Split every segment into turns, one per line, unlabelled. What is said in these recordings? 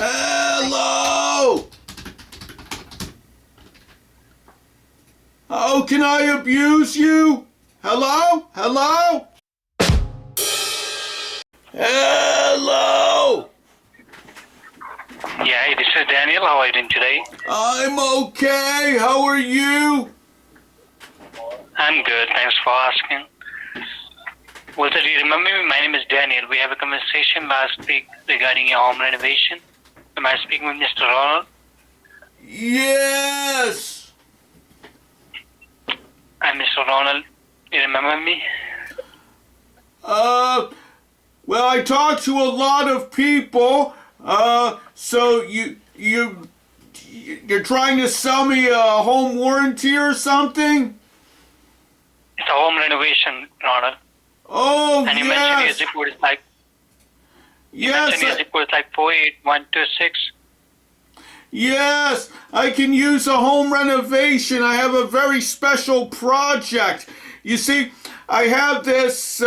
Hello! How can I abuse you? Hello? Hello? Hello!
Yeah, hey, this is Daniel. How are you doing today?
I'm okay. How are you?
I'm good. Thanks for asking. Well, sir, do you remember me? My name is Daniel. We have a conversation last week regarding your home renovation. Am I speaking with Mr. Ronald?
Yes!
I'm Mr. Ronald. You remember me?
Well, I talked to a lot of people. So you're trying to sell me a home warranty or something?
It's a home renovation, Ronald.
Oh,
and you
yes.
mentioned your zip code is like. You mentioned your zip code is like 48126.
Yes, I can use a home renovation. I have a very special project. You see, I have this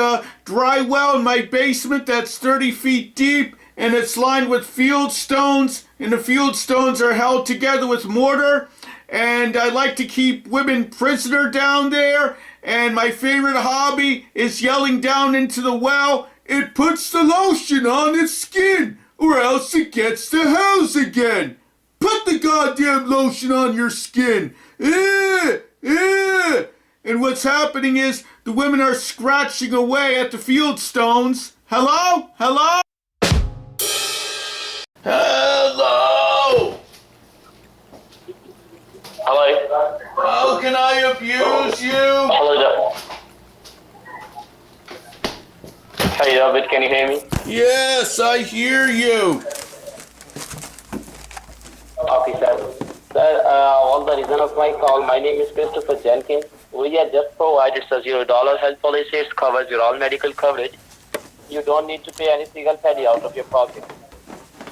dry well in my basement that's 30 feet deep, and it's lined with field stones, and the field stones are held together with mortar, and I like to keep women prisoner down there, and my favorite hobby is yelling down into the well, "It puts the lotion on its skin, or else it gets the hose again. Put the goddamn lotion on your skin. And what's happening is the women are scratching away at the field stones. Hello? Hello? Hello?
Hello?
How can I abuse you?
Hello, hey, David, can you hear me?
Yes, I hear you.
Okay, sir. Sir, all the reason of my call, my name is Christopher Jenkins. We are just provided a $0 health policy. It covers your all medical coverage. You don't need to pay any single penny out of your pocket.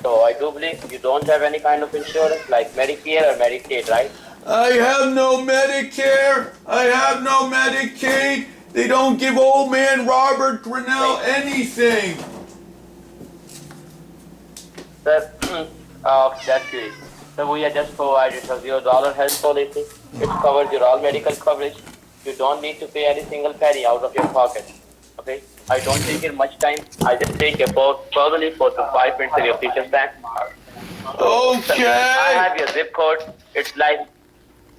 So I do believe you don't have any kind of insurance like Medicare or Medicaid, right?
I have no Medicare. I have no Medicaid. They don't give old man Robert Grinnell anything.
Sir, that's great. So we are just provided a $0 health policy. It covers your all medical coverage. You don't need to pay any single penny out of your pocket. Okay? I don't take it much time. I just take about probably 4 to 5 minutes of your features back.
Okay.
I have your zip code. It's like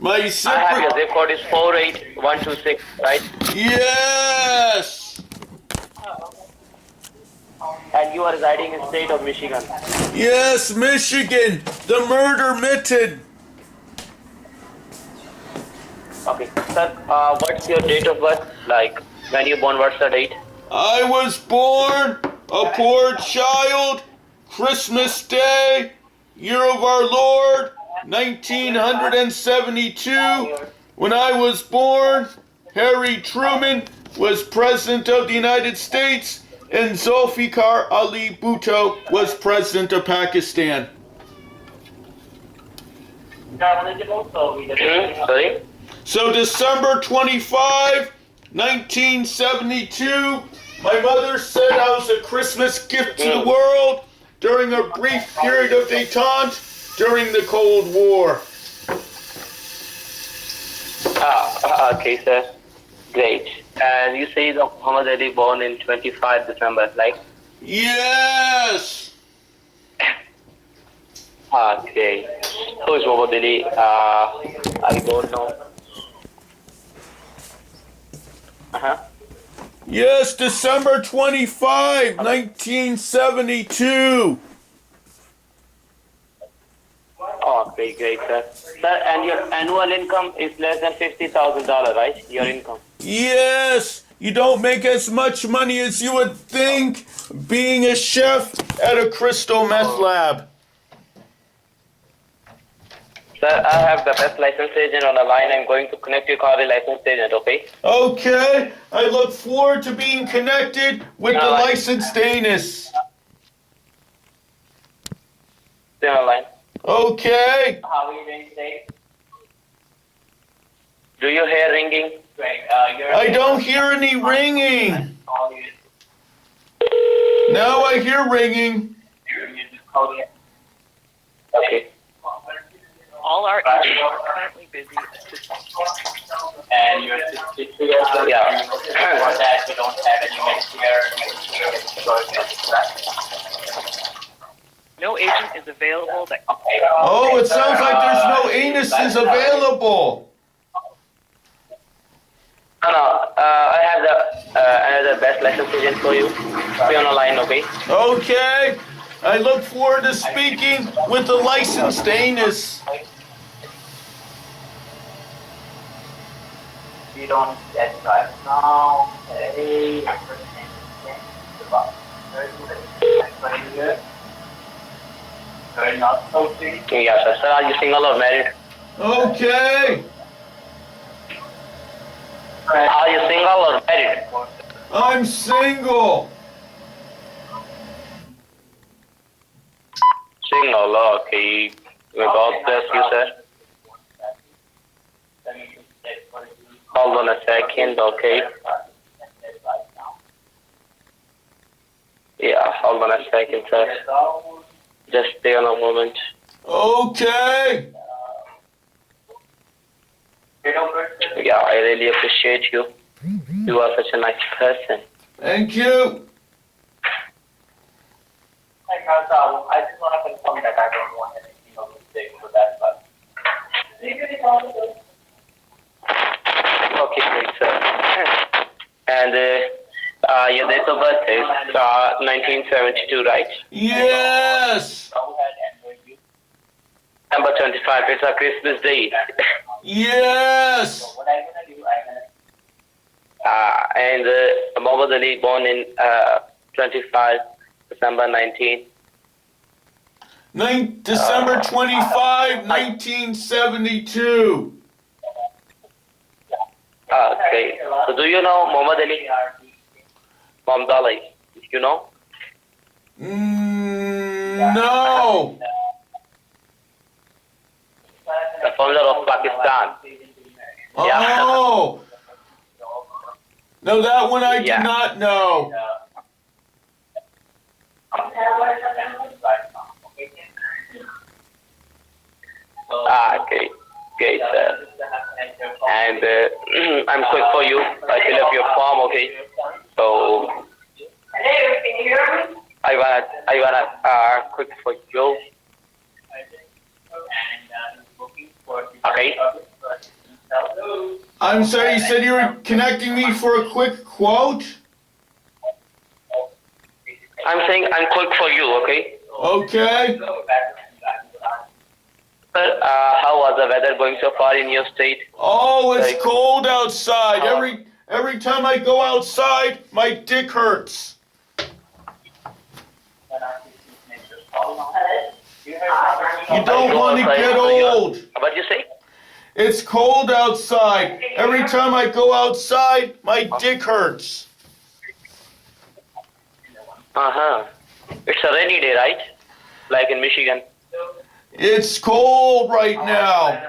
My zip.
I have your zip code is 48126, right?
Yes.
And you are residing in state of Michigan.
Yes, Michigan. The murder mitten.
Okay. Sir, what's your date of birth? Like when you born, what's the date?
I was born a poor child, Christmas Day, year of our Lord, 1972. When I was born, Harry Truman was President of the United States, and Zulfikar Ali Bhutto was President of Pakistan.
Sorry?
So December 25, 1972, my mother said I was a Christmas gift to the world during a brief period of detente during the Cold War.
Okay, sir. Great. And you say that Muhammad Ali born in 25 December, like?
Yes!
Okay. Who is Muhammad Ali? I don't know.
Yes, December 25, 1972.
Okay, great, sir. Sir, and your annual income is less than $50,000, right? Your income.
Yes, you don't make as much money as you would think being a chef at a crystal meth lab.
Sir, I have the best license agent on the line. I'm going to connect your car with licensed agent, okay?
Okay, I look forward to being connected with the licensed anus.
Stay on the line.
Okay.
How are you doing today? Do you hear ringing? Great.
I don't hear any ringing. Now I hear ringing.
Okay.
All our agents are currently busy assisting.
And your sister, yeah. For that, we don't have any Medicare,
No agent is available that
Oh, it sounds like there's no anuses available.
No, I have the another best license agent for you. Be on the line, okay?
Okay. I look forward to speaking with the licensed anus.
We don't get right now. Yeah, sir. Sir, are you single or married?
Okay.
Are you single or married?
I'm single.
Single, okay. We got this, you said. Hold on a second, okay. Yeah, hold on a second, sir. Just stay on a moment.
Okay.
Yeah, I really appreciate you. You are such a nice person.
Thank you.
I just want to confirm that I don't want anything on mistake for that one. Okay, great, sir. And your date of birth is 1972, right?
Yes.
Number 25, it's a Christmas Day.
Yes.
And Muhammad Ali born in 25 December 19.
December 25, 1972.
Okay. So do you know Muhammad Ali? Muhammad Ali, you know?
No.
The founder of Pakistan.
Oh. No, that one I do not know.
Okay. Okay, sir. And I'm quick for you. I fill up your form, okay? So I wanna quick for you. Okay.
I'm sorry, you said you were connecting me for a quick quote?
I'm saying I'm quick for you, okay?
Okay.
Sir, how was the weather going so far in your state?
Oh, it's cold outside. Every time I go outside, my dick hurts. You don't want to get old.
What'd you say?
It's cold outside. Every time I go outside, my dick hurts.
Uh-huh. It's a rainy day, right? Like in Michigan.
It's cold right now.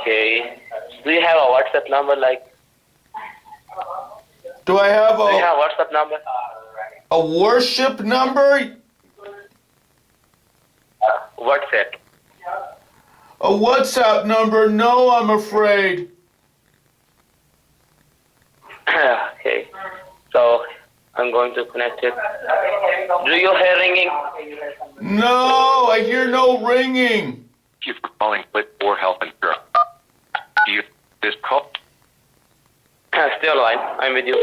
Okay. Do you have a WhatsApp number like?
Do I have
Do you
a
have a WhatsApp number?
worship number?
WhatsApp.
A WhatsApp number? No, I'm afraid.
Okay. So I'm going to connect it. Do you hear ringing?
No, I hear no ringing.
Thank you for calling Click for Health Insurance. Do you this call?
Stay on line. I'm with you.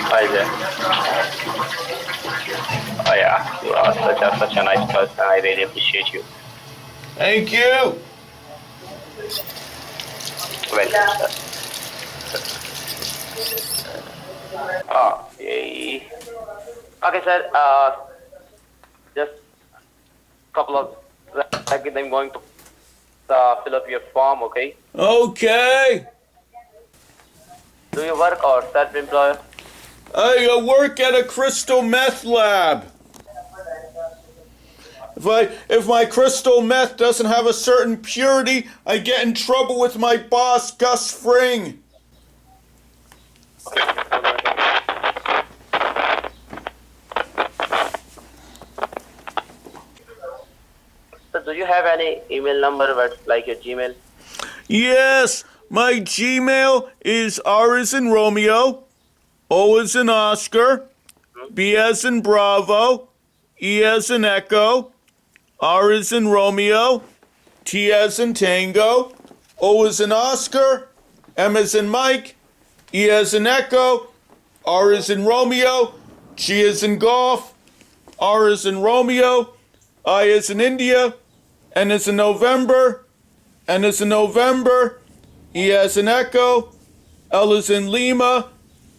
Hi there. Oh yeah, you are such a nice person. I really appreciate you.
Thank you.
Welcome, sir. Okay. Okay, sir. Just a couple of seconds. I'm going to fill up your form. Okay.
Okay.
Do you work or self-employed?
I work at a crystal meth lab. If my crystal meth doesn't have a certain purity, I get in trouble with my boss, Gus Fring.
So do you have any email number, like your Gmail?
Yes, my Gmail is R as in Romeo, O as in Oscar, B as in Bravo, E as in Echo, R as in Romeo, T as in Tango, O as in Oscar, M as in Mike, E as in Echo, R as in Romeo, G as in Golf, R as in Romeo, I as in India, N as in November, N as in November, E as in Echo, L as in Lima,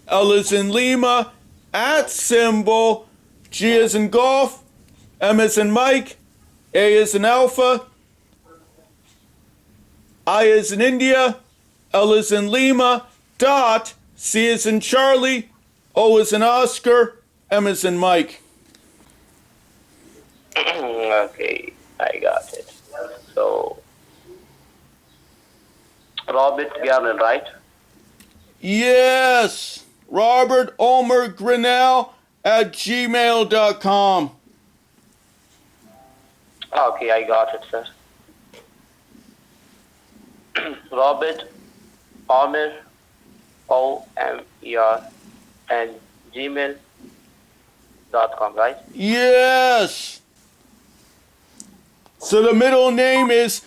L as in Lima, at symbol, G as in Golf, M as in Mike, A as in Alpha, I as in India, L as in Lima, dot, C as in Charlie, O as in Oscar, M as in Mike.
Okay, I got it. So, Robert Garner, right?
Yes, Robert Omer Grinnell at gmail.com.
Okay, I got it, sir. Robert Omer, O-M-E-R, and gmail.com, right?
Yes. So the middle name is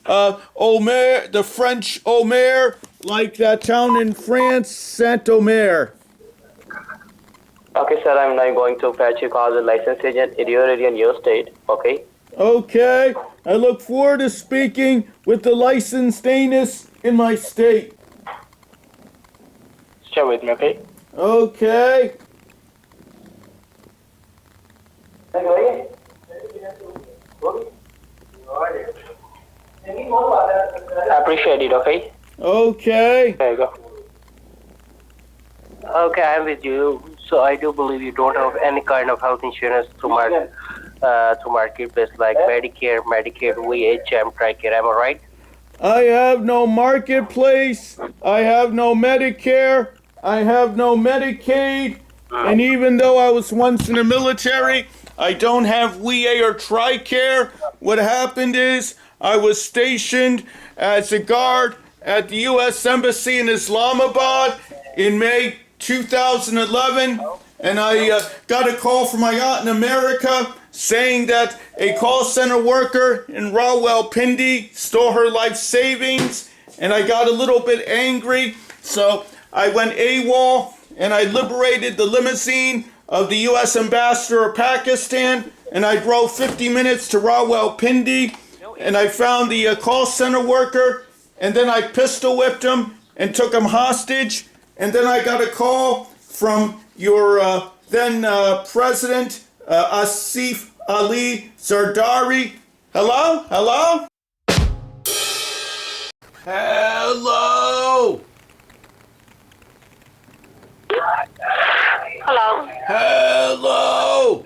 Omer, the French Omer, like that town in France, Saint-Omer.
Okay, sir, I'm now going to patch you as a licensed agent in your area in your state, okay?
Okay, I look forward to speaking with the licensed anus in my state.
Share with me, okay?
Okay.
I appreciate it, okay?
Okay.
There you go.
Okay, I'm with you. So I do believe you don't have any kind of health insurance through marketplace like Medicare, Medicaid, VHM, TRICARE. Am I right?
I have no marketplace. I have no Medicare. I have no Medicaid. And even though I was once in the military, I don't have VA or TRICARE. What happened is I was stationed as a guard at the U.S. Embassy in Islamabad in May 2011, and I got a call from my aunt in America saying that a call center worker in Rawalpindi stole her life savings, and I got a little bit angry, so I went AWOL and I liberated the limousine of the U.S. ambassador of Pakistan, and I drove 50 minutes to Rawalpindi, and I found the call center worker, and then I pistol whipped him and took him hostage, and then I got a call from your then president, Asif Ali Zardari. Hello? Hello? Hello?
Hello.
Hello?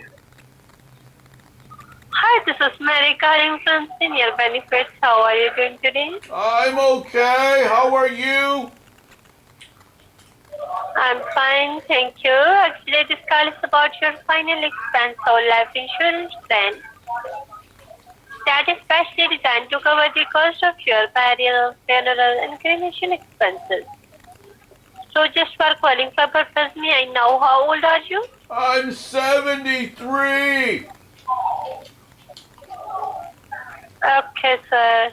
Hi, this is Mary calling from Senior Benefits. How are you doing today?
I'm okay. How are you?
I'm fine, thank you. Actually, this call is about your final expense or life insurance plan. That is specially designed to cover the cost of your burial, funeral, and cremation expenses. So just for qualifying purpose, may I know how old are you?
I'm 73.
Okay, sir.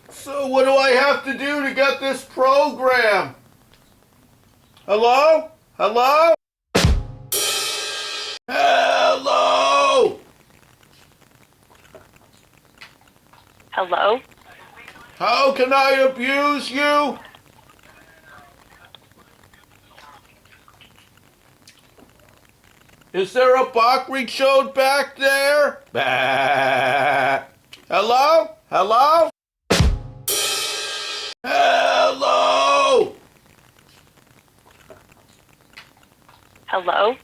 So what do I have to do to get this program? Hello? Hello? Hello?
Hello?
How can I abuse you? Is there a Bakri chode back there? Bah. Hello? Hello? Hello?
Hello?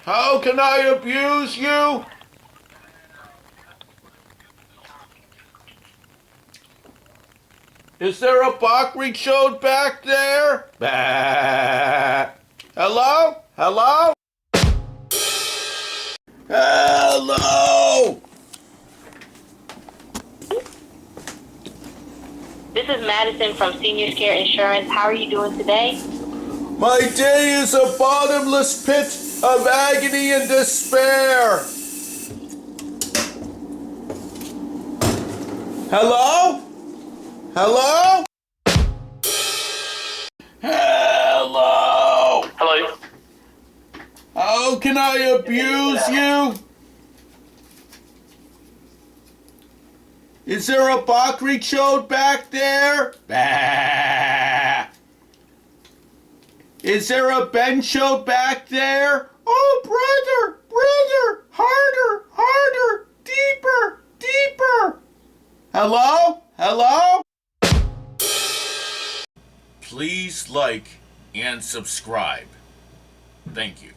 How can I abuse you? Is there a Bakri chode back there? Bah. Hello? Hello? Hello?
This is Madison from Seniors Care Insurance. How are you doing today?
My day is a bottomless pit of agony and despair. Hello? Hello? Hello?
Hello.
How can I abuse you? Is there a Bakri chode back there? Bah. Is there a Ben chode back there? Oh, brother, harder, deeper. Hello? Hello? Please like and subscribe. Thank you.